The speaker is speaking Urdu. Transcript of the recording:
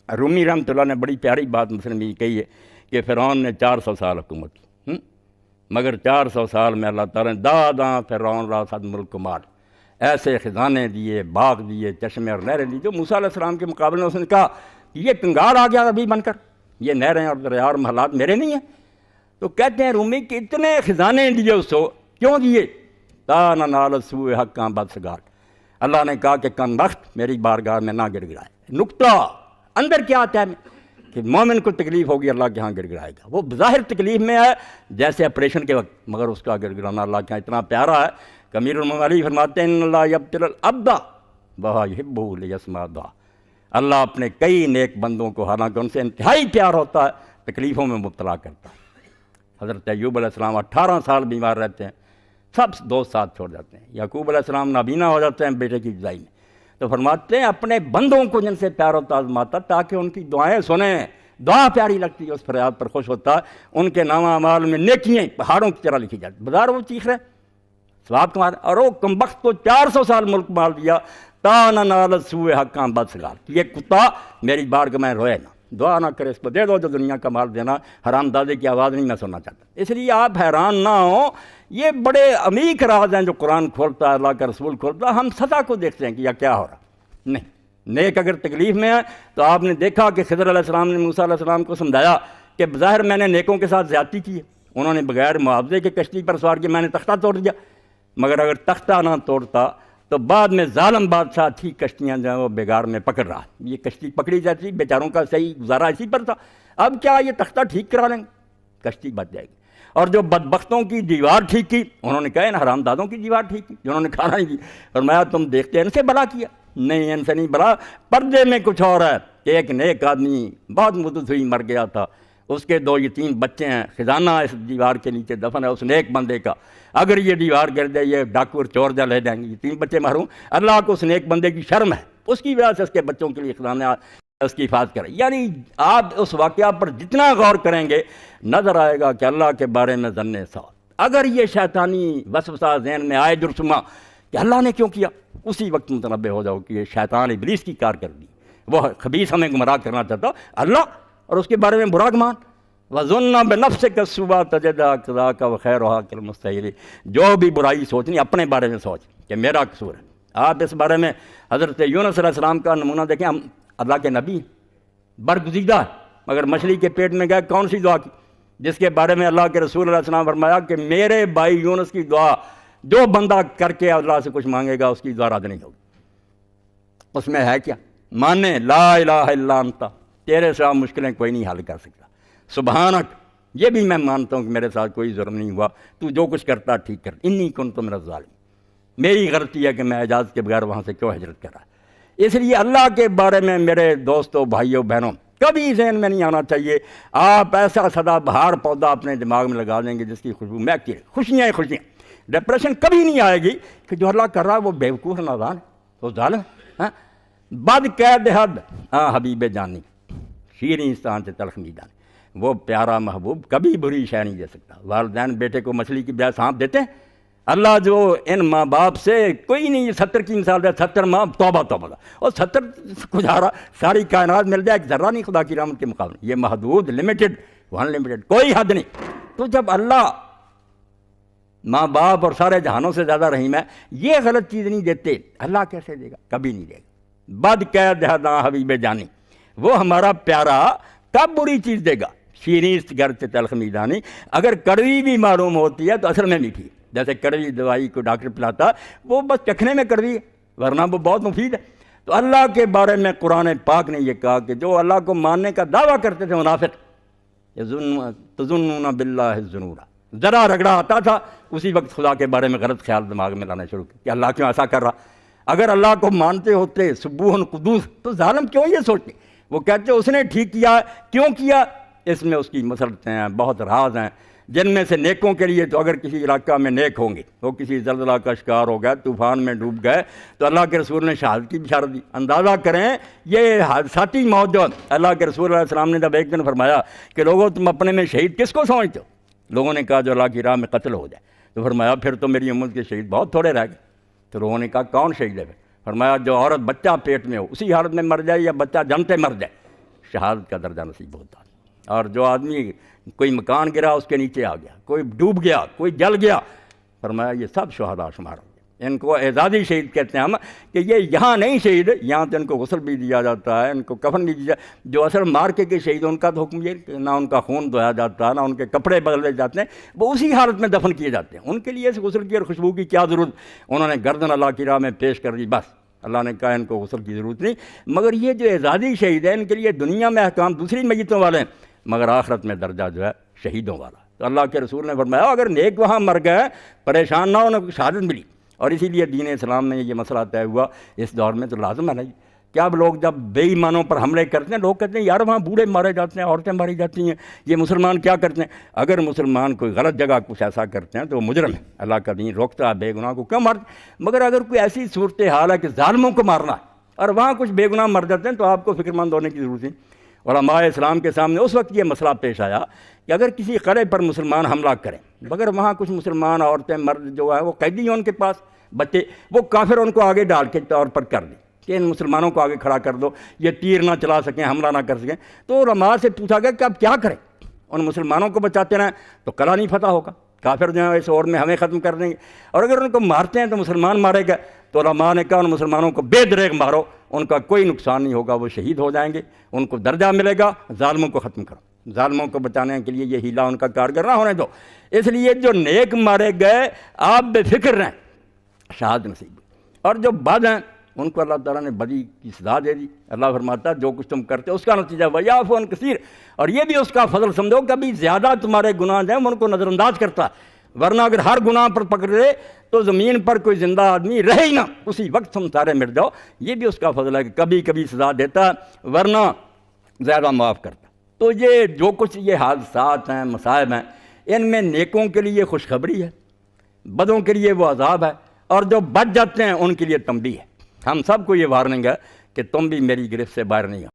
رومی رحمۃ اللہ نے بڑی پیاری بات مثلا یہ کہی ہے کہ فرعون نے 400 سال حکومت کی، مگر 400 سال میں اللہ تعالیٰ نے داں فرعون را صد ملک مال، ایسے خزانے دیے، باغ دیے، چشمے اور نہریں دی جو موسیٰ علیہ السلام کے مقابلے میں اس نے کہا کہ یہ کنگار آ گیا ابھی بن کر، یہ نہریں اور دریا اور محلات میرے نہیں ہیں۔ تو کہتے ہیں رومی کہ اتنے خزانے دیے اس کو، کیوں دیے؟ تا نہ نال سوء حقاں بدسگار، اللہ نے کہا کہ کم وقت میری بارگاہ میں نہ گڑ گڑائے۔ نقطہ اندر کیا آتا ہے کہ مومن کو تکلیف ہوگی اللہ کے ہاں گڑ گڑائے گا، وہ ظاہر تکلیف میں ہے جیسے آپریشن کے وقت، مگر اس کا گڑ گڑانا اللہ کے ہاں اتنا پیارا ہے کہ امیر المومنین فرماتے ہیں ان اللہ یبتلی العبد وہو یحب لیسمع دعاء، اللہ اپنے کئی نیک بندوں کو حالانکہ ان سے انتہائی پیار ہوتا ہے تکلیفوں میں مبتلا کرتا ہے۔ حضرت ایوب علیہ السلام 18 سال بیمار رہتے ہیں، سب دوست ساتھ چھوڑ جاتے ہیں، یعقوب علیہ السلام نابینا ہو جاتے ہیں بیٹے کی جدائی میں، تو فرماتے ہیں اپنے بندوں کو جن سے پیار ہوتا آزماتا تاکہ ان کی دعائیں سنیں، دعا پیاری لگتی ہے اس فریاد پر خوش ہوتا ہے، ان کے نامہ اعمال میں نیکیاں پہاڑوں کی طرح لکھی جاتی، بازار وہ چیخ رہے ثواب کمار، اور وہ کمبخت کو 400 سال ملک مال دیا، تا نہ نالت سوء حقاں بدسگار، یہ کتا میری بارگاہ میں روئے نہ، دعا نہ کرے اس کو دے دو جو دنیا کا مال دینا، حرام دادے کی آواز نہیں میں سننا چاہتا۔ اس لیے آپ حیران نہ ہوں، یہ بڑے عمیق راز ہیں جو قرآن کھولتا ہے، اللہ کا رسول کھولتا ہے، ہم سزا کو دیکھتے ہیں کہ یہ کیا ہو رہا، نہیں نیک اگر تکلیف میں ہے تو آپ نے دیکھا کہ خضر علیہ السلام نے موسیٰ علیہ السلام کو سمجھایا کہ بظاہر میں نے نیکوں کے ساتھ زیادتی کی ہے، انہوں نے بغیر معاوضے کے کشتی پر سوار کی، میں نے تختہ توڑ دیا، مگر اگر تختہ نہ توڑتا تو بعد میں ظالم بادشاہ تھی کشتیاں جو ہیں وہ بیگار میں پکڑ رہا، یہ کشتی پکڑی جاتی، بیچاروں کا صحیح گزارا اسی پر تھا، اب کیا یہ تختہ ٹھیک کرا لیں گے، کشتی بچ جائے گی۔ اور جو بدبختوں کی دیوار ٹھیک کی، انہوں نے کہا ان حرام دادوں کی دیوار ٹھیک کی جنہوں نے کھانا نہیں کی، فرمایا تم دیکھتے ان سے بھلا کیا، نہیں ان سے نہیں بھلا، پردے میں کچھ اور ہے کہ ایک نیک آدمی بہت مدت ہوئی مر گیا تھا، اس کے 2 یتیم بچے ہیں، خزانہ اس دیوار کے نیچے دفن ہے اس نیک بندے کا، اگر یہ دیوار گر دے یہ ڈاکو اور چور جا لے جائیں گے، یتیم بچے محروم، اللہ کو اس نیک بندے کی شرم ہے، اس کی وجہ سے اس کے بچوں کے لیے خزانہ اس کی حفاظت کرے۔ یعنی آپ اس واقعہ پر جتنا غور کریں گے نظر آئے گا کہ اللہ کے بارے میں ظن صحیح، اگر یہ شیطانی وسوسہ ذہن میں آئے جرثومہ کہ اللہ نے کیوں کیا، اسی وقت متنبہ ہو جاؤ کہ یہ شیطان ابلیس کی کارکردگی، وہ خبیث ہمیں گمراہ کرنا چاہتا اللہ اور اس کے بارے میں برا گمان، وَظُنَّ بِنَفْسِكَ السُّوءَ تَجِدْهَا كَذَاكَ وَخَيْرُهَا كَالْمُسْتَحِيلِ، جو بھی برائی سوچنی اپنے بارے میں سوچ کہ میرا قصور ہے۔ آپ اس بارے میں حضرت یونس علیہ السلام کا نمونہ دیکھیں، ہم اللہ کے نبی برگزیدہ مگر مچھلی کے پیٹ میں گئے، کون سی دعا کی جس کے بارے میں اللہ کے رسول علیہ السلام فرمایا کہ میرے بھائی یونس کی دعا جو بندہ کر کے اللہ سے کچھ مانگے گا اس کی دعا رد نہیں ہوگی، اس میں ہے کیا، مانے لا الہ الا انت، تیرے سوا مشکلیں کوئی نہیں حل کر سکتا، سبحانک، یہ بھی میں مانتا ہوں کہ میرے ساتھ کوئی ظلم نہیں ہوا، تو جو کچھ کرتا ٹھیک کر، انی کنت من الظالمین، میری غلطی ہے کہ میں اجازت کے بغیر وہاں سے کیوں ہجرت کر رہا۔ اس لیے اللہ کے بارے میں میرے دوستوں بھائیوں بہنوں کبھی ذہن میں نہیں آنا چاہیے، آپ ایسا سدا بہار پودا اپنے دماغ میں لگا دیں گے جس کی خوشبو مہکتی ہے، خوشیاں ہی خوشیاں، ڈپریشن کبھی نہیں آئے گی کہ جو اللہ کر رہا ہے وہ بیوقوف نادان ہے، وہ ظالم ہے، بد قید حد حبیب جانی، شیریں انسان سے تلخ میدان، وہ پیارا محبوب کبھی بری شے نہیں دے سکتا۔ والدین بیٹے کو مچھلی کی بجائے سانپ دیتے ہیں، اللہ جو ان ماں باپ سے کوئی نہیں 70 کی مثال دے، 70 ماں توبہ توبہ، اور 70 گزارا ساری کائنات مل جائے ایک ذرہ نہیں خدا کی رحمت کے مقابلے، یہ محدود لمیٹڈ ون لمیٹڈ کوئی حد نہیں۔ تو جب اللہ ماں باپ اور سارے جہانوں سے زیادہ رحیم ہے، یہ غلط چیز نہیں دیتے، اللہ کیسے دے گا، کبھی نہیں دے گا۔ بد قید حداں حبیب جانی، وہ ہمارا پیارا کب بری چیز دے گا، شیریں گھر سے تلخ میدانی، اگر کڑوی بھی معلوم ہوتی ہے تو اصل میں میٹھی ہے، جیسے کڑوی دوائی کو ڈاکٹر پلاتا وہ بس چکھنے میں کڑوی ہے ورنہ وہ بہت مفید ہے۔ تو اللہ کے بارے میں قرآن پاک نے یہ کہا کہ جو اللہ کو ماننے کا دعویٰ کرتے تھے منافق، تظنون باللہ الظنون، ذرا رگڑا آتا تھا اسی وقت خدا کے بارے میں غلط خیال دماغ میں لانا شروع کیا کہ اللہ کیوں ایسا کر رہا، اگر اللہ کو مانتے ہوتے سبوح قدوس تو ظالم کیوں یہ سوچتے، وہ کہتے اس نے ٹھیک کیا، کیوں کیا، اس میں اس کی مسلطیں ہیں، بہت راز ہیں، جن میں سے نیکوں کے لیے تو اگر کسی علاقہ میں نیک ہوں گے، وہ کسی زلزلہ کا شکار ہو گئے، طوفان میں ڈوب گئے تو اللہ کے رسول نے شہادت کی بشارت دی۔ اندازہ کریں یہ حادثاتی موت جو اللہ کے رسول علیہ السلام نے جب ایک دن فرمایا کہ لوگوں تم اپنے میں شہید کس کو سمجھتے ہو، لوگوں نے کہا جو اللہ کی راہ میں قتل ہو جائے، تو فرمایا پھر تو میری امت کے شہید بہت تھوڑے رہ گئے، تو لوگوں نے کہا کون شہید ہے، فرمایا جو عورت بچہ پیٹ میں ہو اسی حالت میں مر جائے یا بچہ جنتے مر جائے، شہادت کا درجہ نصیب ہوتا ہے۔ اور جو آدمی کوئی مکان گرا اس کے نیچے آ گیا، کوئی ڈوب گیا، کوئی جل گیا، فرمایا یہ سب شہداء شمار ہوں گے۔ ان کو اعزازی شہید کہتے ہیں ہم، کہ یہ یہاں نہیں شہید، یہاں تو ان کو غسل بھی دیا جاتا ہے، ان کو کفن بھی دیا۔ جو اصل مارکے کے شہید ان کا تو حکم یہ کہ نہ ان کا خون دھویا جاتا ہے، نہ ان کے کپڑے بدلے جاتے ہیں، وہ اسی حالت میں دفن کیے جاتے ہیں۔ ان کے لیے اس غسل کی اور خوشبو کی کیا ضرورت؟ انہوں نے گردن اللہ کی راہ میں پیش کر دی، بس اللہ نے کہا ان کو غسل کی ضرورت نہیں۔ مگر یہ جو اعزازی شہید ہیں ان کے لیے دنیا میں احکام دوسری میتوں والے ہیں، مگر آخرت میں درجہ جو ہے شہیدوں والا۔ تو اللہ کے رسول نے فرمایا اگر نیک وہاں مر گئے پریشان نہ انہیں شہادت ملی۔ اور اسی لیے دین اسلام میں یہ مسئلہ طے ہوا اس دور میں، تو لازم ہے نا کہ اب لوگ جب بے ایمانوں پر حملے کرتے ہیں، لوگ کہتے ہیں یار وہاں بوڑھے مارے جاتے ہیں، عورتیں ماری جاتی ہیں، یہ مسلمان کیا کرتے ہیں؟ اگر مسلمان کوئی غلط جگہ کچھ ایسا کرتے ہیں تو وہ مجرم ہے، اللہ کا دین روکتا ہے بے گناہ کو کیوں مارتے؟ مگر اگر کوئی ایسی صورتحال ہے کہ ظالموں کو مارنا ہے اور وہاں کچھ بے گناہ مر جاتے ہیں تو آپ کو فکر مند ہونے کی ضرورت نہیں۔ علماء اسلام کے سامنے اس وقت یہ مسئلہ پیش آیا کہ اگر کسی قلعے پر مسلمان حملہ کریں مگر وہاں کچھ مسلمان عورتیں مرد جو ہیں وہ قیدی ہیں، ان کے پاس بچے، وہ کافر ان کو آگے ڈال کے طور پر کر دیں کہ ان مسلمانوں کو آگے کھڑا کر دو، یہ تیر نہ چلا سکیں، حملہ نہ کر سکیں، تو علماء سے پوچھا گیا کہ اب کیا کریں؟ ان مسلمانوں کو بچاتے رہیں تو قلعہ نہیں فتح ہوگا، کافر جو ہیں اس اور میں ہمیں ختم کر دیں گے، اور اگر ان کو مارتے ہیں تو مسلمان مارے گا، تو علماء نے کہا ان مسلمانوں کو بے دریغ مارو، ان کا کوئی نقصان نہیں ہوگا، وہ شہید ہو جائیں گے، ان کو درجہ ملے گا، ظالموں کو ختم کرو، ظالموں کو بچانے کے لیے یہ ہیلا ان کا کارگر نہ ہونے دو۔ اس لیے جو نیک مارے گئے آپ بے فکر رہیں، شہادت نصیب ہوئی، اور جو بد ہیں ان کو اللہ تعالیٰ نے بدی کی سزا دے دی۔ اللہ فرماتا ہے جو کچھ تم کرتے اس کا نتیجہ وَيَعْفُو عَنْ كَثِيرٍ، اور یہ بھی اس کا فضل سمجھو، کبھی زیادہ تمہارے گناہ جو ہیں ان کو نظر انداز کرتا ہے، ورنہ اگر ہر گناہ پر پکڑے تو زمین پر کوئی زندہ آدمی رہے ہی نہ، اسی وقت تم سارے مٹ جاؤ۔ یہ بھی اس کا فضل ہے کہ کبھی کبھی سزا دیتا ہے ورنہ زیادہ معاف کرتا۔ تو یہ جو کچھ یہ حادثات ہیں، مصائب ہیں، ان میں نیکوں کے لیے خوشخبری ہے، بدوں کے لیے وہ عذاب ہے، اور جو بچ جاتے ہیں ان کے لیے تنبیہ ہے۔ ہم سب کو یہ وارننگ ہے کہ تم بھی میری گرفت سے باہر نہیں آؤ۔